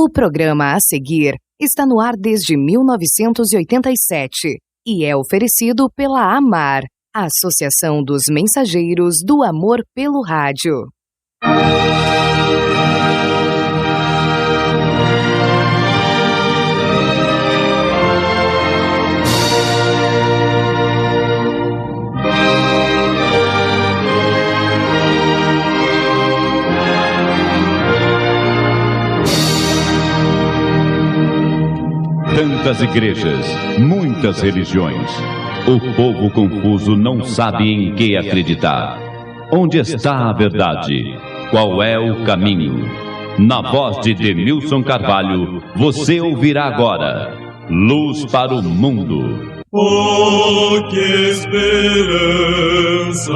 O programa a seguir está no ar desde 1987 e é oferecido pela AMAR, a Associação dos Mensageiros do Amor pelo Rádio. Tantas igrejas, muitas religiões. O povo confuso não sabe em que acreditar. Onde está a verdade? Qual é o caminho? Na voz de Denilson Carvalho, você ouvirá agora Luz para o Mundo. Oh, que esperança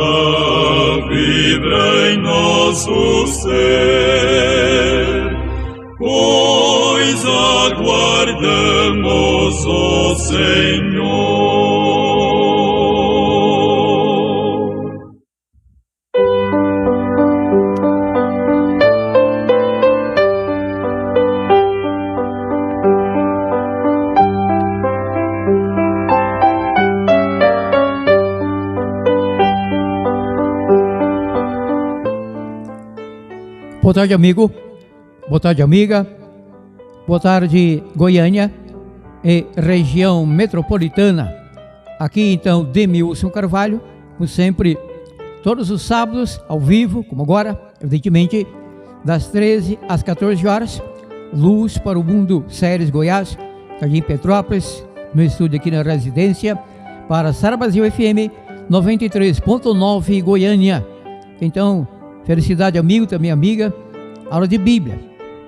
vibra em nosso ser, pois aguardamos o Senhor. Boa tarde, amigo. Boa tarde, amiga. Boa tarde, Goiânia e região metropolitana. Aqui, então, Denilson Carvalho, como sempre, todos os sábados, ao vivo, como agora, evidentemente, das 13 às 14 horas, Luz para o Mundo, Séries Goiás, Jardim Petrópolis, no estúdio aqui na residência, para Sara Brasil FM 93.9 Goiânia. Então, felicidade, amigo, também amiga, aula de Bíblia.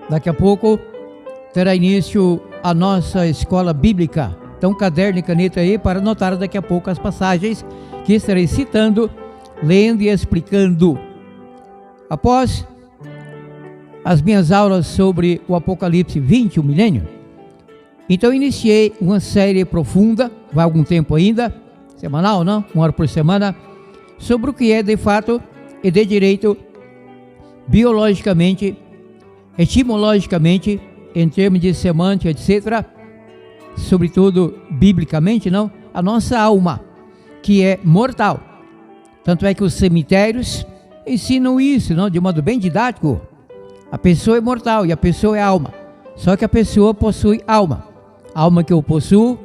Daqui a pouco terá início a nossa escola bíblica. Então, caderno e caneta aí para anotar daqui a pouco as passagens que estarei citando, lendo e explicando. Após as minhas aulas sobre o Apocalipse 20, o milênio, então iniciei uma série profunda, vai algum tempo ainda, semanal, não? 1 hora por semana, sobre o que é de fato e de direito biologicamente, etimologicamente, em termos de semântica, etc., sobretudo biblicamente, não, a nossa alma, que é mortal. Tanto é que os cemitérios ensinam isso, não, de modo bem didático. A pessoa é mortal e a pessoa é alma. Só que a pessoa possui alma. A alma que eu possuo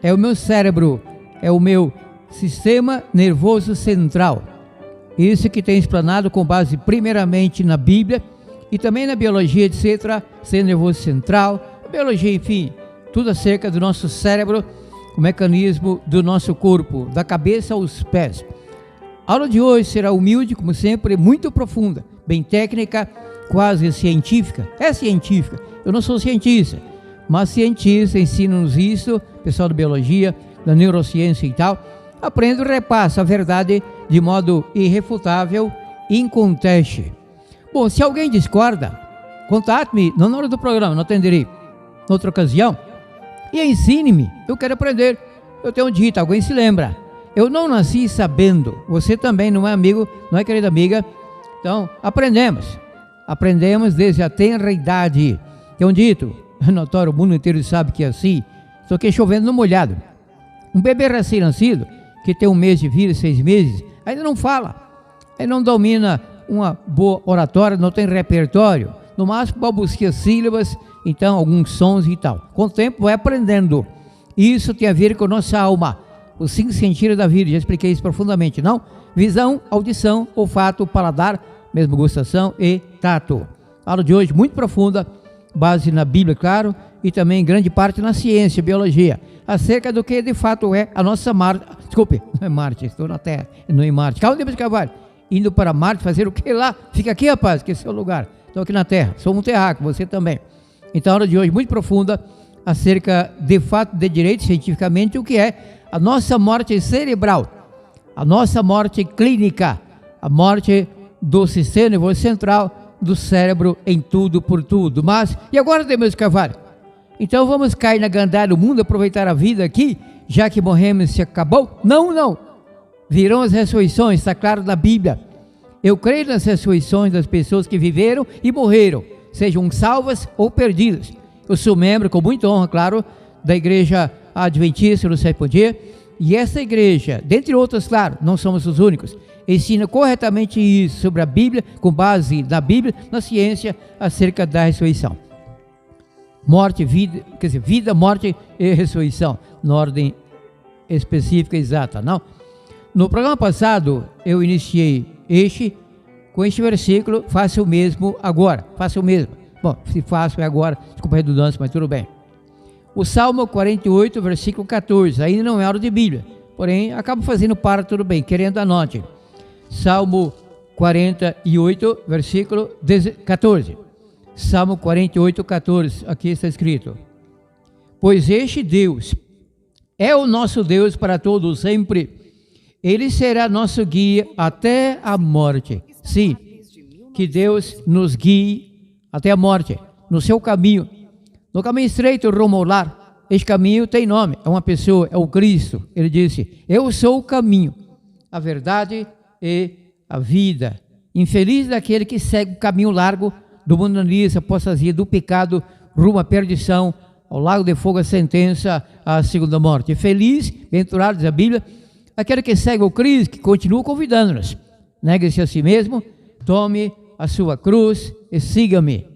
é o meu cérebro, é o meu sistema nervoso central. Isso que tem explanado com base primeiramente na Bíblia e também na biologia, etc., sistema nervoso central, biologia, enfim, tudo acerca do nosso cérebro, o mecanismo do nosso corpo, da cabeça aos pés. A aula de hoje será humilde, como sempre, muito profunda, bem técnica, quase científica. É científica, eu não sou cientista, mas cientistas ensinam-nos isso, pessoal da biologia, da neurociência e tal, aprendo e repasso a verdade de modo irrefutável, inconteste. Bom, se alguém discorda, contate-me na hora do programa, não atenderei, noutra ocasião, e ensine-me, eu quero aprender. Eu tenho um dito, alguém se lembra, eu não nasci sabendo, você também não é amigo, não é querida amiga, então aprendemos desde a tenra idade. Tem um dito, notório, o mundo inteiro sabe que é assim, estou aqui chovendo no molhado. Um bebê recém-nascido, que tem 1 mês de vida, 6 meses, ainda não fala, ele não domina uma boa oratória, não tem repertório, no máximo balbucia sílabas, então alguns sons e tal. Com o tempo vai aprendendo. Isso tem a ver com a nossa alma, os 5 sentidos da vida, já expliquei isso profundamente, não? Visão, audição, olfato, paladar, mesmo gustação e tato. A aula de hoje muito profunda, base na Bíblia, claro, e também grande parte na ciência, biologia, acerca do que de fato é a nossa Marte. Desculpe, não é Marte, estou na Terra, não é Marte. Calma, Deus de Carvalho. Indo para Marte, fazer o que lá? Fica aqui, rapaz, que esse é o lugar. Estou aqui na Terra, sou um terráqueo, você também. Então a aula de hoje muito profunda, acerca de fato, de direito, cientificamente, o que é a nossa morte cerebral, a nossa morte clínica, a morte do sistema nervoso central, do cérebro em tudo por tudo. Mas, e agora, Deus de Carvalho? Então vamos cair na gandalha do mundo, aproveitar a vida aqui, já que morremos se acabou? Não. Virão as ressurreições, está claro na Bíblia. Eu creio nas ressurreições das pessoas que viveram e morreram. sejam salvas ou perdidas. Eu sou membro, com muita honra, claro, da Igreja Adventista do Sétimo Dia, e essa igreja, dentre outras, claro, não somos os únicos, ensina corretamente isso sobre a Bíblia, com base na Bíblia, na ciência acerca da ressurreição. Morte, vida, quer dizer, vida, morte e ressurreição, na ordem específica exata, não? No programa passado, eu iniciei com este versículo, faça o mesmo agora, faça o mesmo. Bom, se faço é agora, desculpa a redundância, mas tudo bem. O Salmo 48, versículo 14, ainda não é hora de Bíblia, porém, acabo fazendo para, tudo bem, querendo anote. Salmo 48, versículo 14. Salmo 48, 14, aqui está escrito: pois este Deus é o nosso Deus para todo sempre, Ele será nosso guia até a morte. Sim, que Deus nos guie até a morte, no seu caminho, no caminho estreito rumo ao lar. Este caminho tem nome, é uma pessoa, é o Cristo. Ele disse: eu sou o caminho, a verdade e a vida. Infeliz daquele que segue o caminho largo do mundanismo, apostasia, do pecado, rumo à perdição, ao lago de fogo, a sentença, à segunda morte. Feliz, bem-aventurado, diz a Bíblia, aquele que segue o Cristo, que continua convidando-nos. Negue-se a si mesmo, tome a sua cruz e siga-me.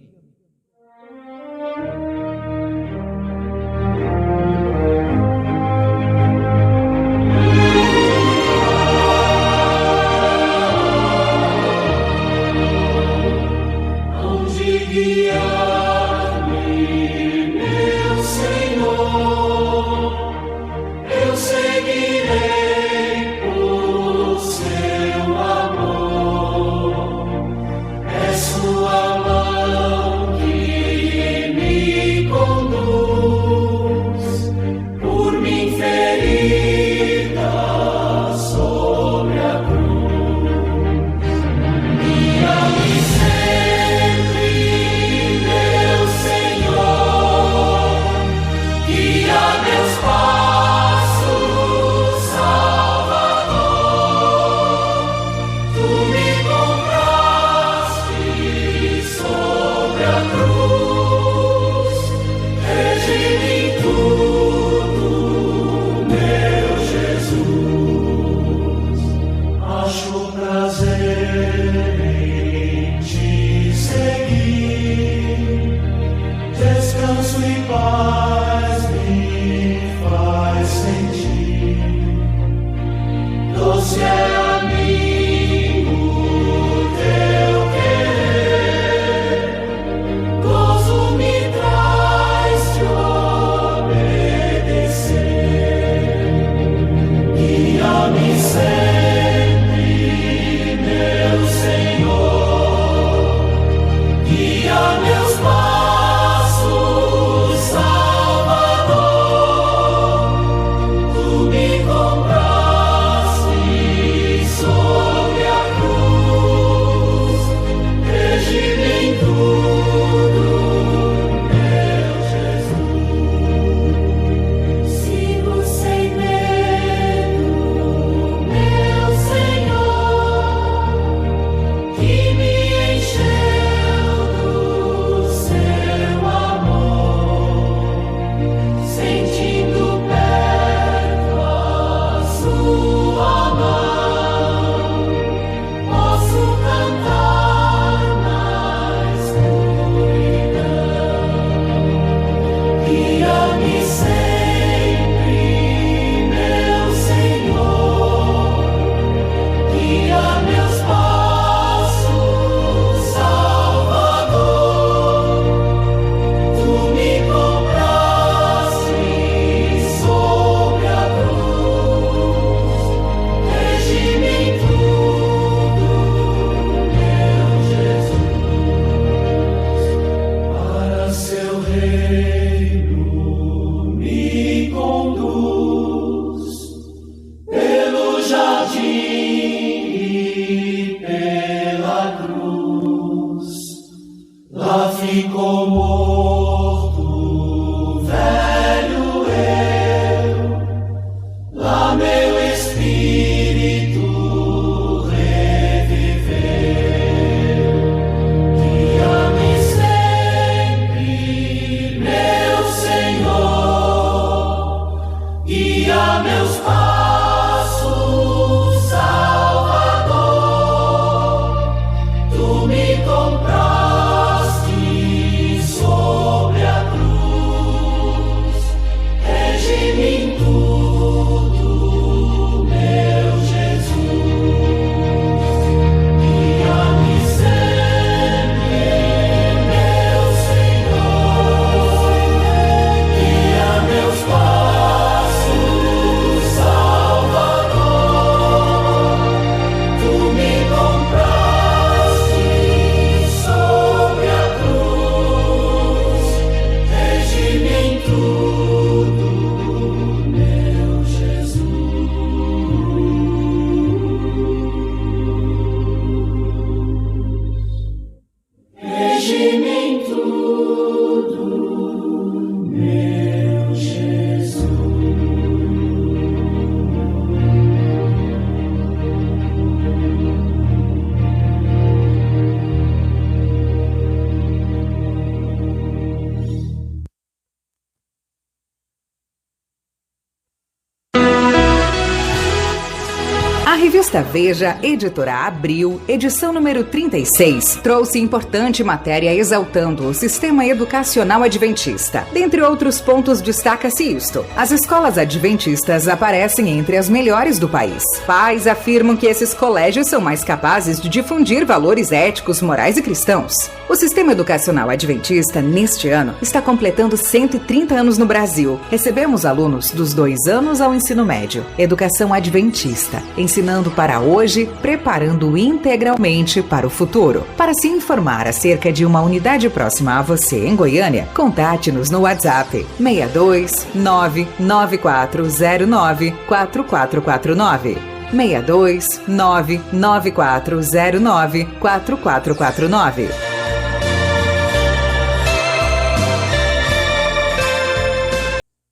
revista Veja, editora Abril, edição número 36, trouxe importante matéria exaltando o sistema educacional adventista. Dentre outros pontos, destaca-se isto: as escolas adventistas aparecem entre as melhores do país. Pais afirmam que esses colégios são mais capazes de difundir valores éticos, morais e cristãos. O sistema educacional adventista, neste ano, está completando 130 anos no Brasil. Recebemos alunos dos 2 anos ao ensino médio. Educação adventista, ensinando para hoje, preparando integralmente para o futuro. Para se informar acerca de uma unidade próxima a você em Goiânia, contate-nos no WhatsApp 62 99409 4449. 62 99409 4449.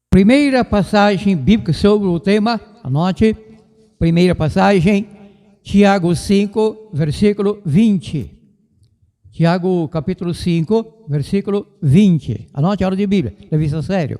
Primeira passagem bíblica sobre o tema, anote. Primeira passagem, Tiago 5, versículo 20. Tiago capítulo 5, versículo 20. Anote a hora de Bíblia, leve isso a sério.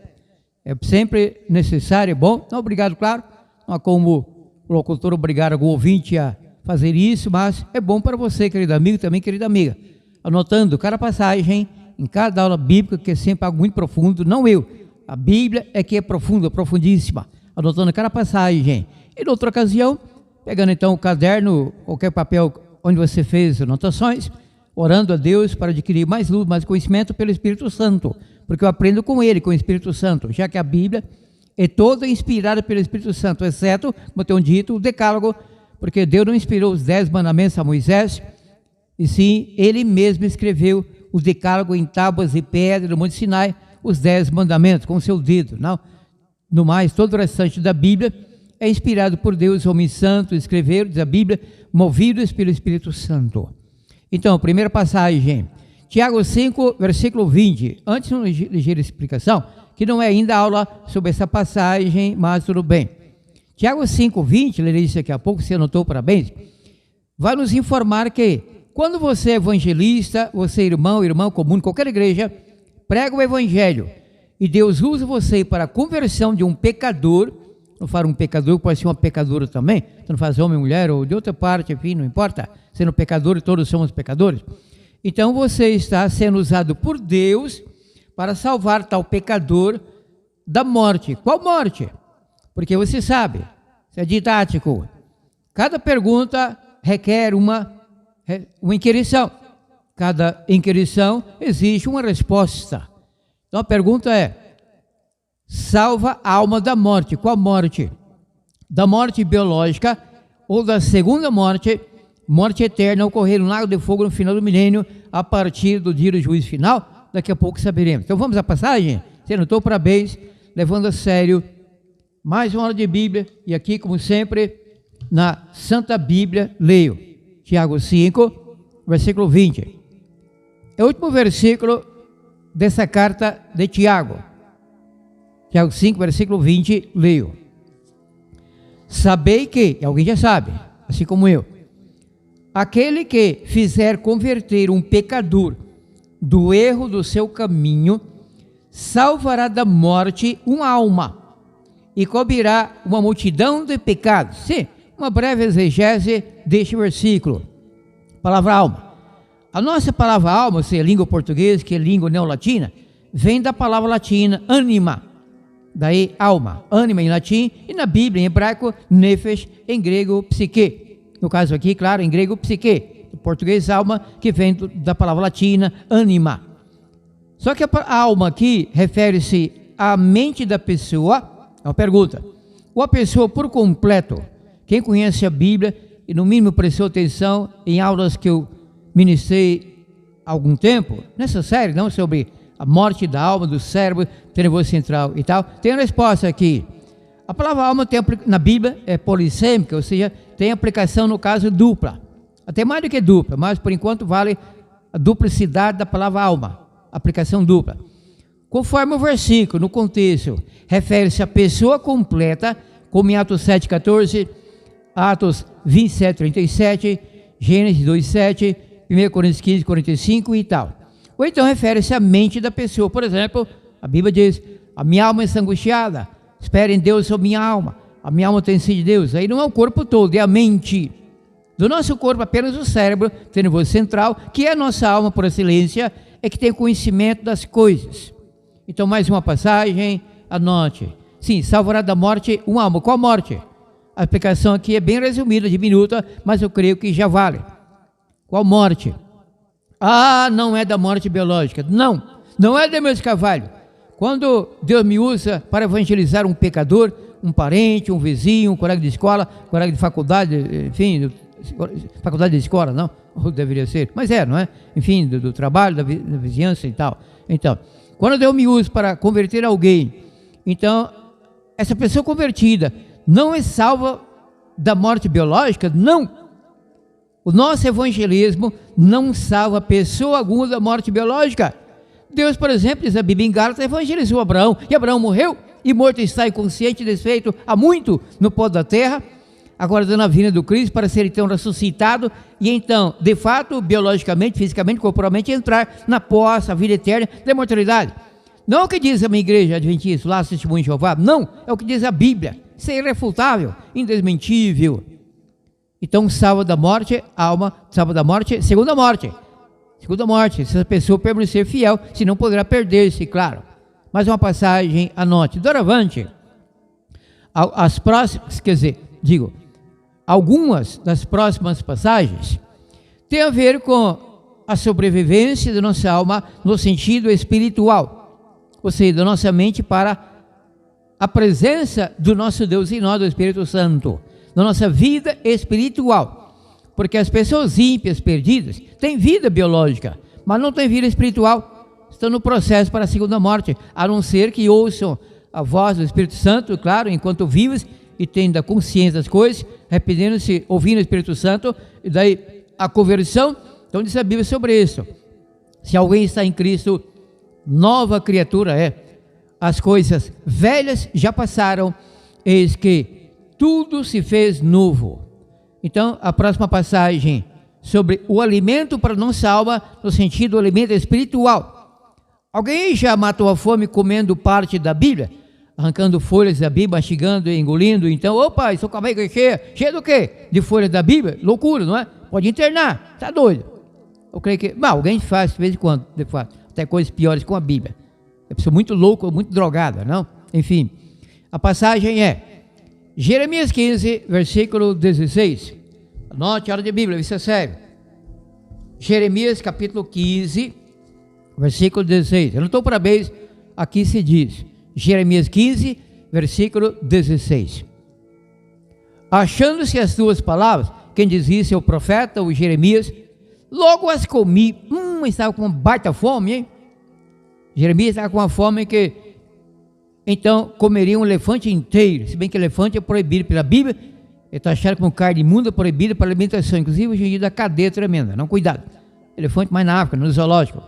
É sempre necessário, bom, não obrigado, claro, não há como o locutor obrigar o ouvinte a fazer isso, mas é bom para você, querido amigo, também querida amiga. Anotando cada passagem, em cada aula bíblica, que é sempre algo muito profundo, não eu. A Bíblia é que é profunda, profundíssima. Anotando cada passagem. E noutra ocasião, pegando então o caderno, qualquer papel onde você fez anotações, orando a Deus para adquirir mais luz, mais conhecimento pelo Espírito Santo. Porque eu aprendo com Ele, com o Espírito Santo, já que a Bíblia é toda inspirada pelo Espírito Santo, exceto, como tenho dito, o Decálogo, porque Deus não inspirou os 10 mandamentos a Moisés, e sim, Ele mesmo escreveu o Decálogo em tábuas de pedra no Monte Sinai, os 10 mandamentos com o seu dedo. Não? No mais, todo o restante da Bíblia é inspirado por Deus, homens santos, escreveram, diz a Bíblia, movidos pelo Espírito Santo. Então, primeira passagem, Tiago 5, versículo 20. Antes, uma ligeira explicação, que não é ainda aula sobre essa passagem, mas tudo bem. Tiago 5, 20, lerei isso daqui a pouco, você anotou, parabéns, vai nos informar que quando você é evangelista, você é irmão comum, qualquer igreja, prega o evangelho, e Deus usa você para a conversão de um pecador, não fala um pecador, pode ser uma pecadora também, não faz homem, mulher, ou de outra parte, enfim, não importa, sendo pecador, todos somos pecadores. Então você está sendo usado por Deus para salvar tal pecador da morte. Qual morte? Porque você sabe, isso é didático, cada pergunta requer uma inquirição. Cada inquirição exige uma resposta. Então a pergunta é: salva a alma da morte. Qual morte? Da morte biológica ou da segunda morte, morte eterna, ocorrer no lago de fogo no final do milênio, a partir do dia do juízo final? Daqui a pouco saberemos. Então vamos à passagem? Você anotou? Parabéns, levando a sério mais uma hora de Bíblia, e aqui, como sempre, na Santa Bíblia, leio Tiago 5, versículo 20. É o último versículo dessa carta de Tiago. Tiago 5, versículo 20, leio. Sabei que, alguém já sabe, assim como eu, aquele que fizer converter um pecador do erro do seu caminho, salvará da morte uma alma e cobrirá uma multidão de pecados. Sim, uma breve exegese deste versículo. Palavra alma. A nossa palavra alma, se é língua portuguesa, que é língua neolatina, vem da palavra latina anima, daí alma, anima em latim, e na Bíblia em hebraico, nefesh, em grego psique. No caso aqui, claro, em grego psique, em português alma, que vem da palavra latina anima. Só que a alma aqui refere-se à mente da pessoa. É uma pergunta: ou a pessoa por completo? Quem conhece a Bíblia e no mínimo prestou atenção em aulas que eu ministrei há algum tempo, nessa série, não, sobre a morte da alma, do cérebro, do nervoso central e tal, tem a resposta aqui. A palavra alma tem, na Bíblia é polissêmica, ou seja, tem aplicação no caso dupla, até mais do que dupla, mas por enquanto vale a duplicidade da palavra alma, aplicação dupla. Conforme o versículo, no contexto, refere-se à pessoa completa, como em Atos 7,14, Atos 27,37, Gênesis 2,7, 1 Coríntios 15, 45 e tal. Ou então refere-se à mente da pessoa. Por exemplo, a Bíblia diz: a minha alma está angustiada, espere em Deus sobre minha alma. a minha alma tem sede de Deus. Aí não é o corpo todo, é a mente. Do nosso corpo, apenas o cérebro, tem nervoso central, que é a nossa alma por excelência, é que tem conhecimento das coisas. Então, mais uma passagem, anote. Sim, salvará da morte uma alma. Qual morte? A explicação aqui é bem resumida, diminuta, mas eu creio que já vale. Qual morte? Ah, não é da morte biológica. Não é Deus Carvalho. Quando Deus me usa para evangelizar um pecador, um parente, um vizinho, um colega de escola, colega de faculdade, enfim, faculdade de escola, não? Ou deveria ser, mas não é? Enfim, do trabalho, da vizinhança e tal. Então, quando Deus me usa para converter alguém, então, essa pessoa convertida não é salva da morte biológica? Não. O nosso evangelismo não salva pessoa alguma da morte biológica. Deus, por exemplo, diz a Bíblia em Gálatas, evangelizou Abraão, e Abraão morreu, e morto está inconsciente e desfeito há muito no pó da terra, aguardando a vinda do Cristo para ser então ressuscitado, e então, de fato, biologicamente, fisicamente, corporalmente, entrar na posse, a vida eterna da imortalidade. Não é o que diz a minha igreja adventista, lá, Testemunho de Jeová, não, é o que diz a Bíblia, isso é irrefutável, indesmentível. Então, salva da morte, alma, salva da morte, segunda morte, se a pessoa permanecer fiel, senão poderá perder-se, claro. Mais uma passagem, anote, doravante, as próximas, algumas das próximas passagens têm a ver com a sobrevivência da nossa alma no sentido espiritual, ou seja, da nossa mente para a presença do nosso Deus e nós, do Espírito Santo, na nossa vida espiritual. Porque as pessoas ímpias, perdidas, têm vida biológica, mas não têm vida espiritual, estão no processo para a segunda morte, a não ser que ouçam a voz do Espírito Santo, claro, enquanto vivos, e tendo a consciência das coisas, arrependendo-se, ouvindo o Espírito Santo, e daí a conversão. Então diz a Bíblia sobre isso. Se alguém está em Cristo, nova criatura é. As coisas velhas já passaram, eis que tudo se fez novo. Então, a próxima passagem sobre o alimento para nossa alma, no sentido do alimento espiritual. Alguém já matou a fome comendo parte da Bíblia? Arrancando folhas da Bíblia, mastigando e engolindo? Então, opa, estou com a barriga cheia. Cheia do quê? De folhas da Bíblia? Loucura, não é? Pode internar, tá doido. Eu creio que, alguém faz de vez em quando, de fato, até coisas piores com a Bíblia. É pessoa muito louca, muito drogada, não? Enfim, a passagem é Jeremias 15, versículo 16. Anote a hora de Bíblia, isso é sério. Jeremias capítulo 15, versículo 16. Eu não estou para vez, aqui se diz. Jeremias 15, versículo 16. Achando-se as tuas palavras, quem diz isso é o profeta, o Jeremias, logo as comi. Estava com uma baita fome, hein? Jeremias estava com uma fome que então comeria um elefante inteiro, se bem que elefante é proibido pela Bíblia, ele está achando como carne imunda, proibida para alimentação, inclusive hoje em dia da cadeia tremenda, não, cuidado, elefante mais na África, no zoológico,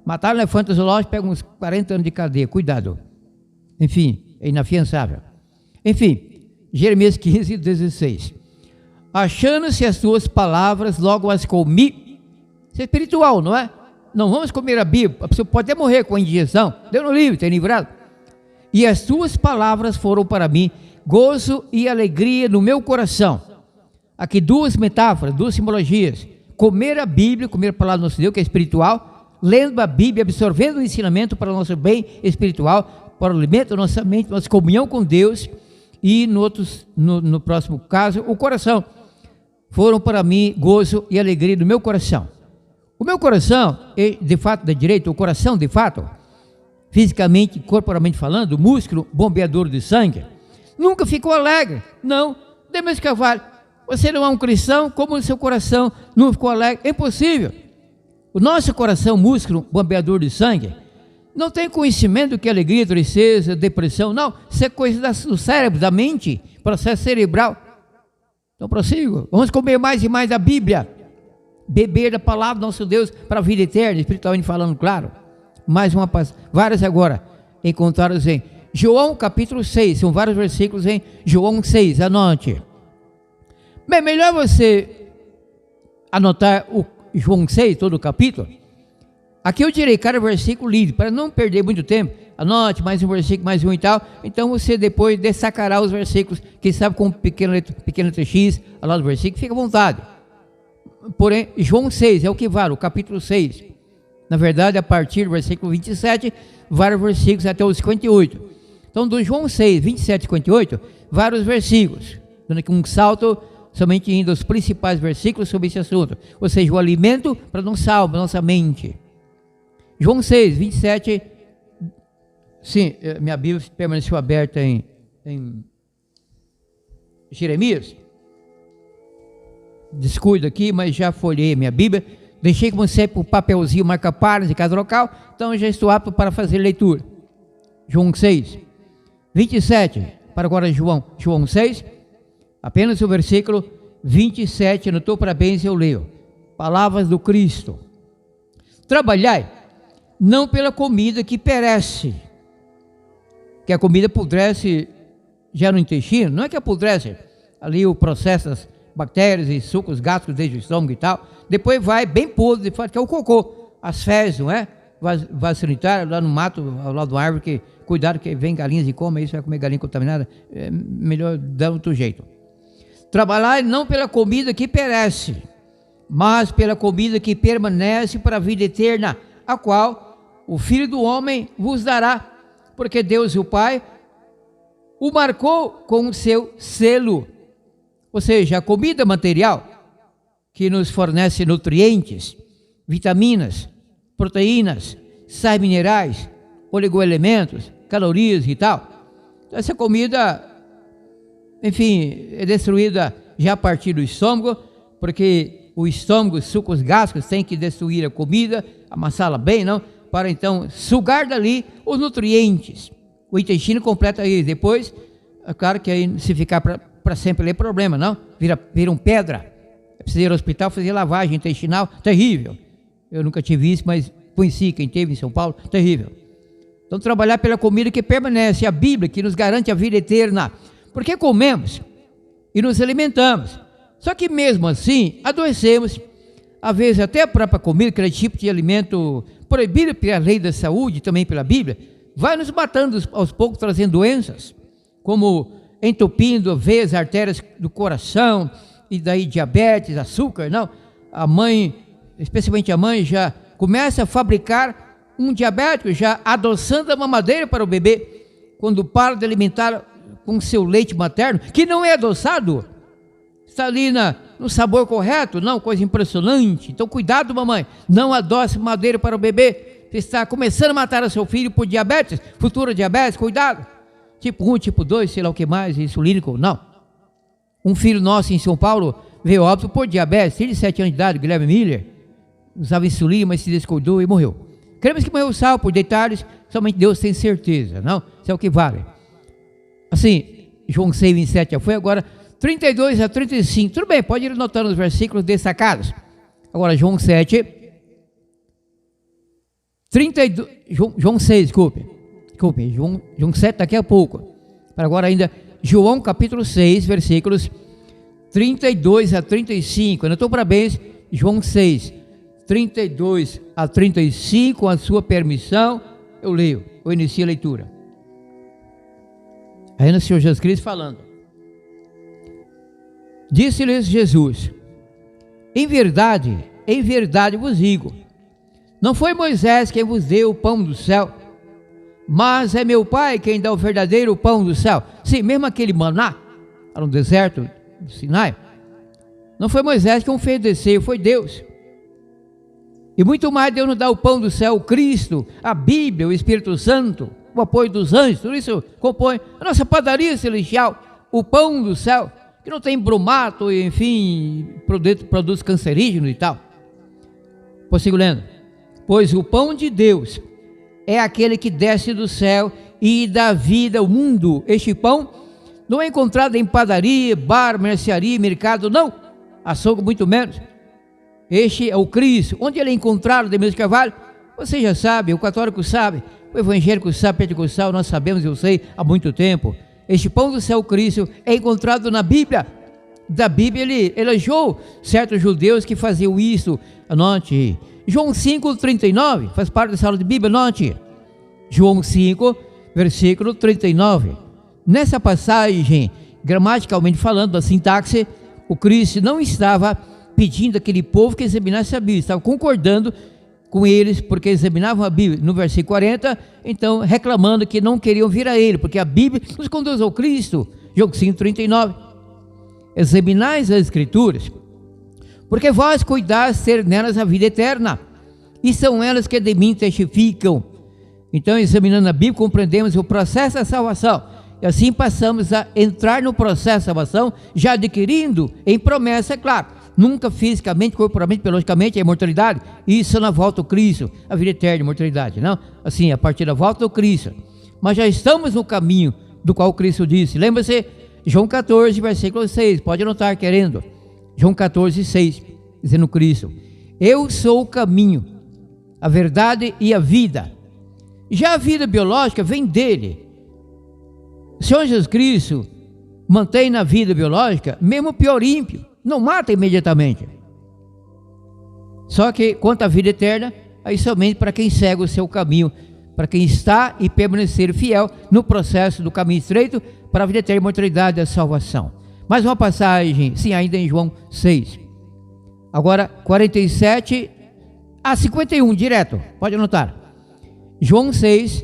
matar um elefante no zoológico pega uns 40 anos de cadeia, cuidado, enfim, é inafiançável. Enfim, Jeremias 15, 16, achando-se as tuas palavras, logo as comi. Isso é espiritual, não é? Não vamos comer a Bíblia, a pessoa pode até morrer com a indigestão, Deus no livre, tem livrado. E as tuas palavras foram para mim gozo e alegria no meu coração. Aqui duas metáforas, duas simbologias. Comer a Bíblia, comer a palavra do nosso Deus, que é espiritual, lendo a Bíblia, absorvendo o ensinamento para o nosso bem espiritual, para o alimento da nossa mente, nossa comunhão com Deus, e no próximo caso, o coração. Foram para mim gozo e alegria no meu coração. O meu coração, de fato, da direita, o coração, de fato, fisicamente, corporalmente falando, o músculo bombeador de sangue, nunca ficou alegre. Não, Deus Carvalho, você não é um cristão, como o seu coração não ficou alegre? É impossível. O nosso coração, músculo bombeador de sangue, não tem conhecimento do que é alegria, tristeza, depressão, não. Isso é coisa do cérebro, da mente, processo cerebral. Então prossigo, vamos comer mais e mais a Bíblia, beber da palavra do nosso Deus para a vida eterna, espiritualmente falando, claro. Mais uma passagem, várias agora, encontradas em João capítulo 6, são vários versículos em João 6, anote. Bem, melhor você anotar o João 6, todo o capítulo, aqui eu tirei cada versículo lido, para não perder muito tempo. Anote mais um versículo, mais um e tal. Então você depois destacará os versículos, quem sabe com pequena letra X, ao lado do versículo, fica à vontade. Porém, João 6 é o que vale, o capítulo 6. Na verdade, a partir do versículo 27, vários versículos até os 58. Então, do João 6, 27 e 58, vários versículos, dando aqui um salto, somente indo aos principais versículos sobre esse assunto. Ou seja, o alimento para nossa mente. João 6, 27, sim, minha Bíblia permaneceu aberta em Jeremias. Descuido aqui, mas já folhei minha Bíblia. Deixei como sempre o papelzinho marca-páginas de cada local. Então já estou apto para fazer leitura. João 6, 27, para agora João 6, apenas o versículo 27, anotou? Parabéns, eu leio. Palavras do Cristo. Trabalhai, não pela comida que perece, que a comida apodrece já no intestino, não é que apodrece, ali o processo das bactérias e sucos gástricos desde o estômago e tal, depois vai bem podre, que é o cocô, as fezes, não é? Vaso sanitário, lá no mato, ao lado da árvore, que cuidado que vem galinhas e come, aí você vai comer galinha contaminada, é melhor dar outro jeito. Trabalhar não pela comida que perece, mas pela comida que permanece para a vida eterna, a qual o Filho do Homem vos dará, porque Deus o Pai o marcou com o seu selo. Ou seja, a comida material que nos fornece nutrientes, vitaminas, proteínas, sais minerais, oligoelementos, calorias e tal. Então, essa comida, enfim, é destruída já a partir do estômago, porque o estômago, os sucos gástricos, tem que destruir a comida, amassá-la bem, não? Para então sugar dali os nutrientes. O intestino completa isso. Depois, é claro que aí se ficar para sempre é problema, não? Vira um pedra. Precisa ir ao hospital fazer lavagem intestinal, terrível. Eu nunca tive isso, mas conheci quem teve em São Paulo, terrível. Então trabalhar pela comida que permanece, a Bíblia que nos garante a vida eterna. Porque comemos e nos alimentamos. Só que mesmo assim, adoecemos. Às vezes até a própria comida, aquele tipo de alimento proibido pela lei da saúde, também pela Bíblia, vai nos matando aos poucos, trazendo doenças, como entupindo veias, artérias do coração, e daí diabetes, açúcar, não. A mãe, especialmente a mãe, já começa a fabricar um diabético, já adoçando a mamadeira para o bebê, quando para de alimentar com seu leite materno, que não é adoçado, está ali no sabor correto, não, coisa impressionante. Então cuidado, mamãe, não adoce madeira para o bebê, você está começando a matar o seu filho por diabetes, futura diabetes, cuidado, tipo 1, tipo 2, sei lá o que mais, insulínico, não. Um filho nosso em São Paulo veio óbito por diabetes, filho de 7 anos de idade, Guilherme Miller, usava insulina, mas se descuidou e morreu. Queremos que morreu salvo por detalhes, somente Deus tem certeza, não? Isso é o que vale. Assim, João 6, 27 já foi, agora 32 a 35, tudo bem, pode ir anotando os versículos destacados. Agora João 7, 32, João 6, desculpe, João 7 daqui a pouco, para agora ainda João capítulo 6, versículos 32 a 35, anotou? Parabéns, João 6, 32 a 35, com a sua permissão, eu leio, eu inicio a leitura. Aí no Senhor Jesus Cristo falando, disse-lhes Jesus, em verdade vos digo, não foi Moisés quem vos deu o pão do céu, mas é meu Pai quem dá o verdadeiro pão do céu. Sim, mesmo aquele maná, no deserto do Sinai, não foi Moisés que o fez descer, foi Deus. E muito mais Deus nos dá o pão do céu, o Cristo, a Bíblia, o Espírito Santo, o apoio dos anjos, tudo isso compõe a nossa padaria celestial, o pão do céu, que não tem bromato, enfim, produtos cancerígenos e tal. Prossigo lendo. Pois o pão de Deus é aquele que desce do céu e dá vida ao mundo. Este pão não é encontrado em padaria, bar, mercearia, mercado, não, açougue muito menos. Este é o Cristo. Onde ele é encontrado, Demir de Carvalho? Você já sabe, o católico sabe, o evangélico sabe, o pentecostal, nós sabemos, eu sei, há muito tempo. Este pão do céu, Cristo, é encontrado na Bíblia. Da Bíblia ele elogiou certos judeus que faziam isso. Anote, João 5:39, faz parte dessa aula de Bíblia, note. João 5, versículo 39. Nessa passagem, gramaticalmente falando, da sintaxe, o Cristo não estava pedindo àquele povo que examinasse a Bíblia, estava concordando com eles, porque examinavam a Bíblia. No versículo 40, então, reclamando que não queriam vir a ele, porque a Bíblia nos conduz ao Cristo. João 5:39. Examinais as Escrituras, porque vós cuidais ter nelas a vida eterna, e são elas que de mim testificam. Então, examinando a Bíblia, compreendemos o processo da salvação, e assim passamos a entrar no processo da salvação, já adquirindo em promessa, é claro, nunca fisicamente, corporalmente, biologicamente, a imortalidade, isso na volta do Cristo, a vida eterna, a imortalidade, não? Assim, a partir da volta do Cristo, mas já estamos no caminho do qual Cristo disse. Lembra-se, João 14, versículo 6, pode anotar querendo, João 14, 6, dizendo Cristo: eu sou o caminho, a verdade e a vida. Já a vida biológica vem dele. O Senhor Jesus Cristo mantém na vida biológica, mesmo o pior ímpio, não mata imediatamente. Só que quanto à vida eterna, aí somente para quem segue o seu caminho, para quem está e permanecer fiel no processo do caminho estreito para a vida eterna, a imortalidade e a salvação. Mais uma passagem, sim, ainda em João 6. Agora 47 a 51, direto, pode anotar. João 6,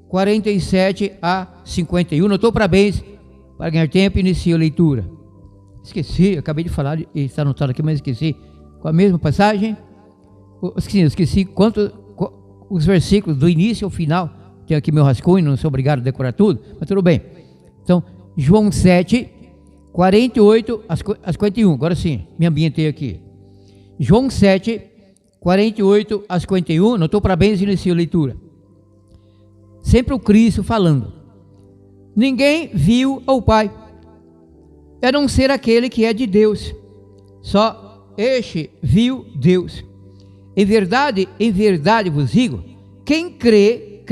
47 a 51. Notou? Parabéns. Para ganhar tempo, inicio a leitura. Esqueci, acabei de falar, está anotado aqui, mas esqueci. Com a mesma passagem? Esqueci os versículos do início ao final. Tenho aqui meu rascunho, não sou obrigado a decorar tudo, mas tudo bem. Então, João 7, 48 a 51. Agora sim, me ambientei aqui. João 7, 48 a 51. Notou? Parabéns, inicio a leitura. Sempre o Cristo falando. Ninguém viu ao Pai, a não ser aquele que é de Deus. Só este viu Deus. Em verdade vos digo, quem crê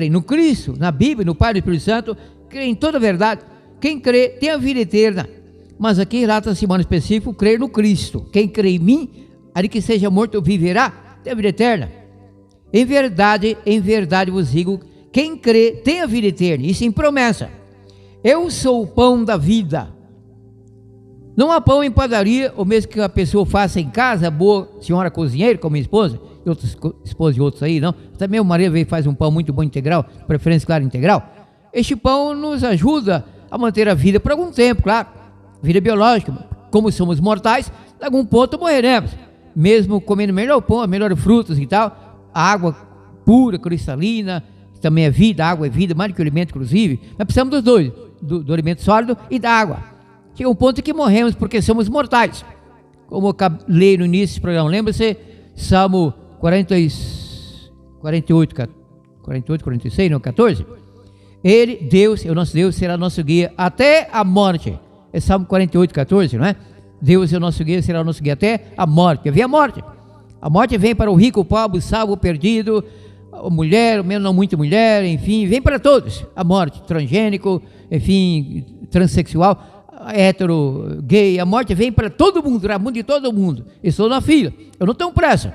no Cristo, na Bíblia, no Pai e no Espírito Santo, crê em toda a verdade. Quem crê tem a vida eterna. Mas aqui relata-se modo específico, crer no Cristo. Quem crê em mim, ali que seja morto viverá, tem a vida eterna. Em verdade vos digo, quem crê tem a vida eterna. Isso em promessa. Eu sou o pão da vida. Não há pão em padaria, ou mesmo que a pessoa faça em casa, boa senhora cozinheira, como minha esposa, e outras esposas de outros aí, não. Também o marido veio e faz um pão muito bom integral, preferência, claro, integral. Este pão nos ajuda a manter a vida por algum tempo, claro. Vida biológica. Como somos mortais, em algum ponto morreremos. Mesmo comendo melhor pão, melhor frutas e tal, a água pura, cristalina, também é vida, a água é vida, mais do que o alimento, inclusive. Nós precisamos dos dois, do alimento sólido e da água. Chega um ponto que morremos porque somos mortais. Como eu li no início do programa, lembra-se? Salmo 48, 46, não, 14. Ele, Deus, o nosso Deus, será nosso guia até a morte. É Salmo 48, 14, não é? Deus é o nosso guia, será o nosso guia até a morte. Vem a morte. A morte vem para o rico, o pobre, o salvo, o perdido, a mulher, o menos não muito mulher, enfim, vem para todos. A morte, transgênico, enfim, transexual, hétero, gay, a morte vem para todo mundo, para o mundo de todo mundo. Estou na fila, eu não tenho pressa.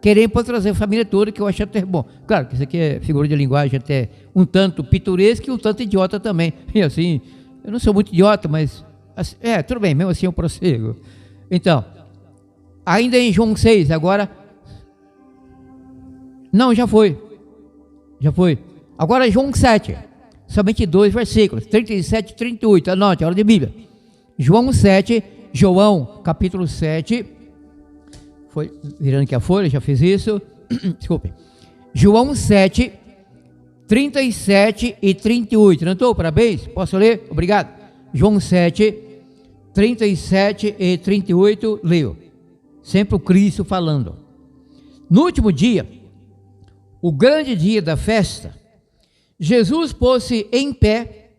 Querendo para trazer a família toda, que eu acho até bom. Claro que isso aqui é figura de linguagem até um tanto pitoresca e um tanto idiota também. E assim, eu não sou muito idiota, mas assim, tudo bem, mesmo assim eu prossego. Então, ainda em João 6, agora, não, já foi. Agora João 7, somente 2 versículos, 37 e 38, anote, a hora de Bíblia. João 7, João capítulo 7, foi virando aqui a folha, já fiz isso, desculpe. João 7, 37 e 38, não estou? Parabéns, posso ler? Obrigado. João 7, 37 e 38, leio. Sempre o Cristo falando. No último dia, o grande dia da festa, Jesus pôs-se em pé.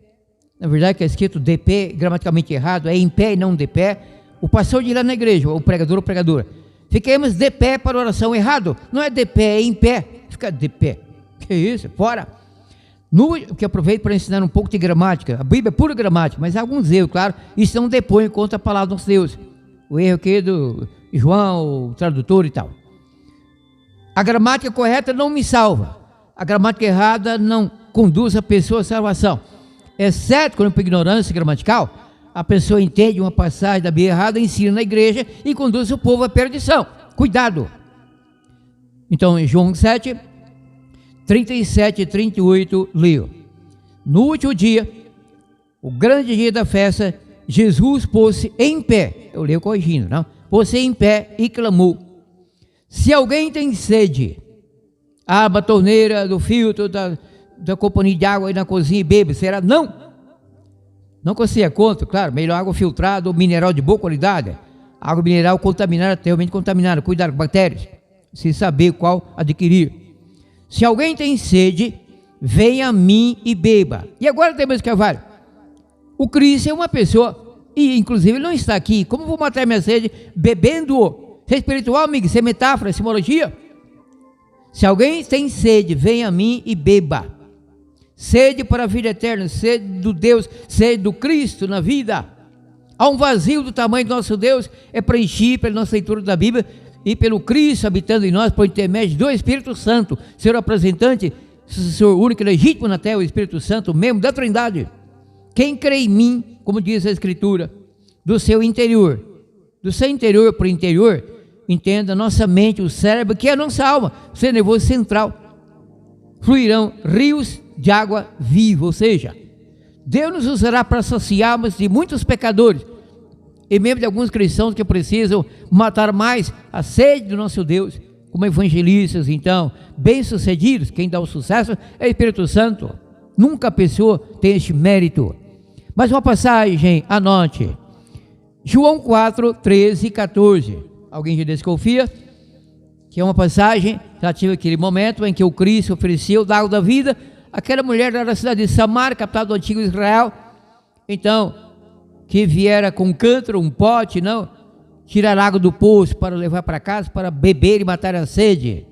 Na verdade que é escrito de pé, gramaticalmente errado, é em pé e não de pé. O pastor de lá na igreja, o pregador ou pregadora, fiquemos de pé para a oração, errado, não é de pé, é em pé, fica de pé, que isso, fora. Que aproveito para ensinar um pouco de gramática, a Bíblia é pura gramática, mas há alguns erros, claro, isso não depõe contra a palavra do nosso Deus, o erro aqui do João, o tradutor e tal. A gramática correta não me salva. A gramática errada não conduz a pessoa à salvação. Exceto quando, por ignorância gramatical, a pessoa entende uma passagem da Bíblia errada, ensina na igreja e conduz o povo à perdição. Cuidado! Então, em João 7, 37 e 38, leio. No último dia, o grande dia da festa, Jesus pôs-se em pé. Eu leio corrigindo, não? Pôs-se em pé e clamou: se alguém tem sede, abra a torneira do filtro da companhia de água aí na cozinha e bebe. Será? Não que eu seja contra, claro, melhor água filtrada ou mineral de boa qualidade. Água mineral contaminada, realmente contaminada, cuidado com bactérias, sem saber qual adquirir. Se alguém tem sede, venha a mim e beba. E agora temos que Carvalho. O Cristo é uma pessoa, e inclusive ele não está aqui. Como vou matar minha sede? Bebendo-o. Isso é espiritual, amigo? Isso é metáfora, é simbologia? Se alguém tem sede, venha a mim e beba. Sede para a vida eterna, sede do Deus, sede do Cristo na vida. Há um vazio do tamanho do nosso Deus, é preenchido pela nossa leitura da Bíblia e pelo Cristo habitando em nós por intermédio do Espírito Santo, seu representante, seu único e legítimo na terra, o Espírito Santo, membro da Trindade. Quem crê em mim, como diz a Escritura, do seu interior para o interior, entenda, nossa mente, o cérebro, que é a nossa alma, o seu nervoso central, fluirão rios de água viva, ou seja, Deus nos usará para saciarmos de muitos pecadores, e mesmo de alguns cristãos que precisam matar mais a sede do nosso Deus, como evangelistas, então, bem-sucedidos. Quem dá o sucesso é o Espírito Santo, nunca a pessoa tem este mérito. Mas uma passagem, anote, João 4, 13 e 14, alguém já desconfia? Que é uma passagem, já tive aquele momento em que o Cristo ofereceu da água da vida, aquela mulher da cidade de Samar, capital do antigo Israel, então, que viera com um cântaro, um pote, não, tirar água do poço para levar para casa, para beber e matar a sede.